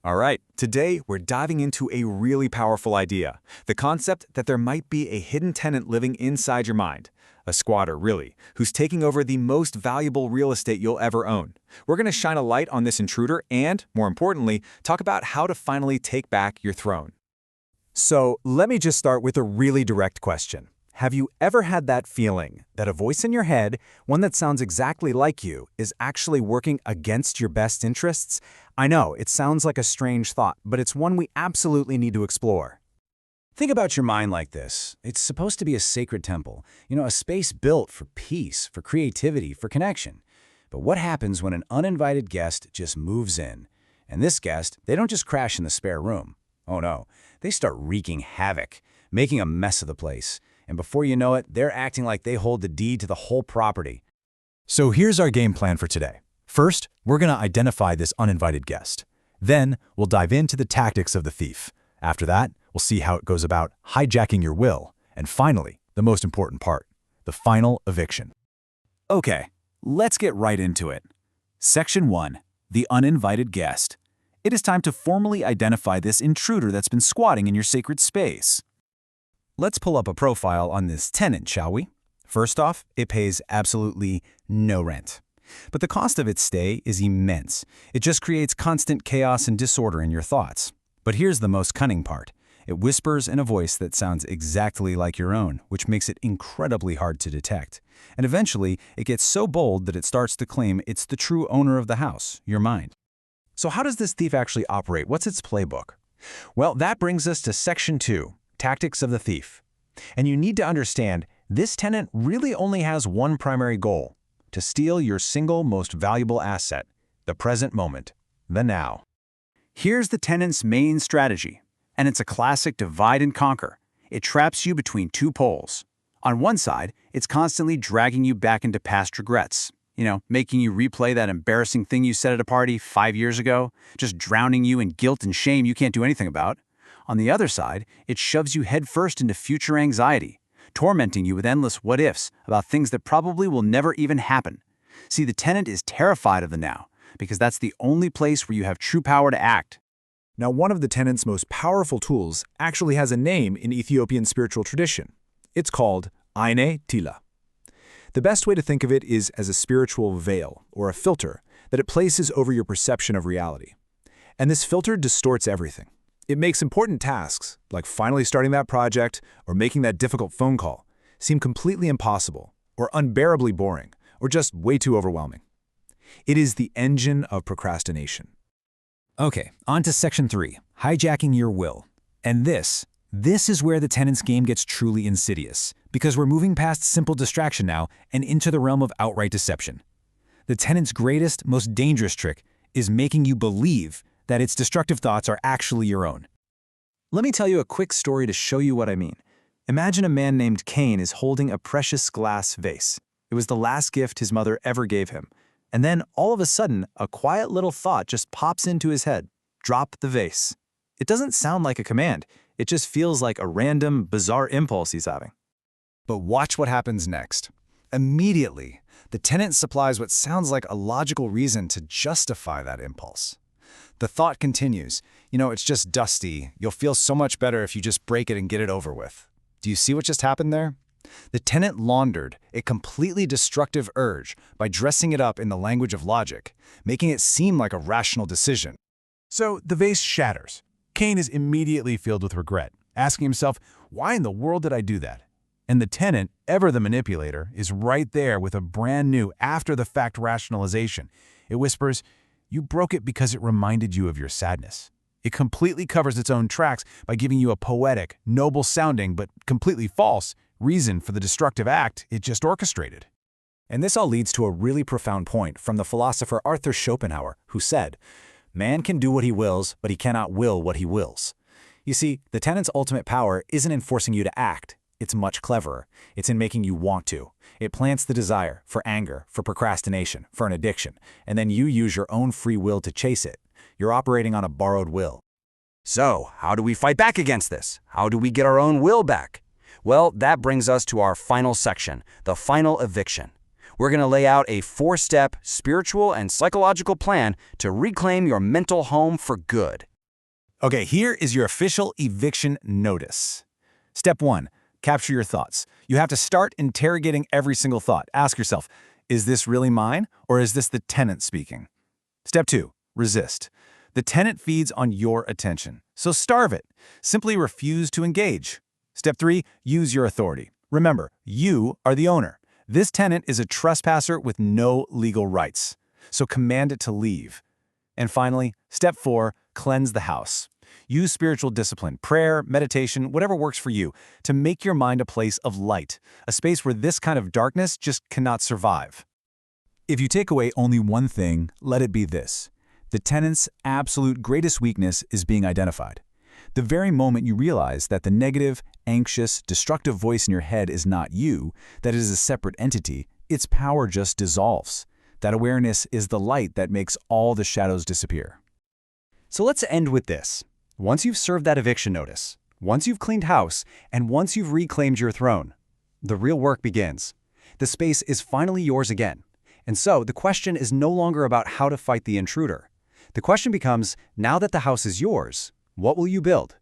All right, today we're diving into a really powerful idea, the concept that there might be a hidden tenant living inside your mind. A squatter, really, who's taking over the most valuable real estate you'll ever own. We're going to shine a light on this intruder and, more importantly, talk about how to finally take back your throne. So, let me just start with a really direct question. Have you ever had that feeling that a voice in your head, one that sounds exactly like you, is actually working against your best interests? I know, it sounds like a strange thought, but it's one we absolutely need to explore. Think about your mind like this. It's supposed to be a sacred temple, a space built for peace, for creativity, for connection. But what happens when an uninvited guest just moves in? And this guest, they don't just crash in the spare room. Oh no, they start wreaking havoc, making a mess of the place. And before you know it, they're acting like they hold the deed to the whole property. So here's our game plan for today. First, we're going to identify this uninvited guest. Then, we'll dive into the tactics of the thief. After that, we'll see how it goes about hijacking your will. And finally, the most important part, the final eviction. Okay, let's get right into it. Section 1. The uninvited guest. It is time to formally identify this intruder that's been squatting in your sacred space. Let's pull up a profile on this tenant, shall we? First off, it pays absolutely no rent. But the cost of its stay is immense. It just creates constant chaos and disorder in your thoughts. But here's the most cunning part. It whispers in a voice that sounds exactly like your own, which makes it incredibly hard to detect. And eventually, it gets so bold that it starts to claim it's the true owner of the house, your mind. So how does this thief actually operate? What's its playbook? Well, that brings us to Section 2. Tactics of the thief. And you need to understand, this tenant really only has one primary goal: to steal your single most valuable asset, the present moment, the now. Here's the tenant's main strategy, and it's a classic divide and conquer. It traps you between two poles. On one side, it's constantly dragging you back into past regrets, making you replay that embarrassing thing you said at a party 5 years ago, just drowning you in guilt and shame you can't do anything about. On the other side, it shoves you headfirst into future anxiety, tormenting you with endless what-ifs about things that probably will never even happen. See, the tenant is terrified of the now, because that's the only place where you have true power to act. Now, one of the tenant's most powerful tools actually has a name in Ethiopian spiritual tradition. It's called Ayna Tila. The best way to think of it is as a spiritual veil, or a filter, that it places over your perception of reality. And this filter distorts everything. It makes important tasks, like finally starting that project or making that difficult phone call, seem completely impossible, or unbearably boring, or just way too overwhelming. It is the engine of procrastination. Okay, on to Section 3, hijacking your will. And this is where the tenant's game gets truly insidious, because we're moving past simple distraction now and into the realm of outright deception. The tenant's greatest, most dangerous trick is making you believe that its destructive thoughts are actually your own. Let me tell you a quick story to show you what I mean. Imagine a man named Cain is holding a precious glass vase. It was the last gift his mother ever gave him. And then, all of a sudden, a quiet little thought just pops into his head. Drop the vase. It doesn't sound like a command. It just feels like a random, bizarre impulse he's having. But watch what happens next. Immediately, the tenant supplies what sounds like a logical reason to justify that impulse. The thought continues, it's just dusty. You'll feel so much better if you just break it and get it over with. Do you see what just happened there? The tenant laundered a completely destructive urge by dressing it up in the language of logic, making it seem like a rational decision. So the vase shatters. Cain is immediately filled with regret, asking himself, why in the world did I do that? And the tenant, ever the manipulator, is right there with a brand new after-the-fact rationalization. It whispers, you broke it because it reminded you of your sadness. It completely covers its own tracks by giving you a poetic, noble-sounding, but completely false reason for the destructive act it just orchestrated. And this all leads to a really profound point from the philosopher Arthur Schopenhauer, who said, "Man can do what he wills, but he cannot will what he wills." You see, the tenant's ultimate power isn't in forcing you to act. It's much cleverer. It's in making you want to. It plants the desire for anger, for procrastination, for an addiction, and then you use your own free will to chase it. You're operating on a borrowed will. So, how do we fight back against this? How do we get our own will back? Well, that brings us to our final section, the final eviction. We're going to lay out a 4-step spiritual and psychological plan to reclaim your mental home for good. Okay, here is your official eviction notice. Step 1. Capture your thoughts. You have to start interrogating every single thought. Ask yourself, is this really mine, or is this the tenant speaking? Step 2. Resist. The tenant feeds on your attention, so starve it. Simply refuse to engage. Step 3. Use your authority. Remember, you are the owner. This tenant is a trespasser with no legal rights, so command it to leave. And finally, step 4. Cleanse the house. Use spiritual discipline, prayer, meditation, whatever works for you, to make your mind a place of light, a space where this kind of darkness just cannot survive. If you take away only one thing, let it be this. The tenant's absolute greatest weakness is being identified. The very moment you realize that the negative, anxious, destructive voice in your head is not you, that it is a separate entity, its power just dissolves. That awareness is the light that makes all the shadows disappear. So let's end with this. Once you've served that eviction notice, once you've cleaned house, and once you've reclaimed your throne, the real work begins. The space is finally yours again. And so the question is no longer about how to fight the intruder. The question becomes, now that the house is yours, what will you build?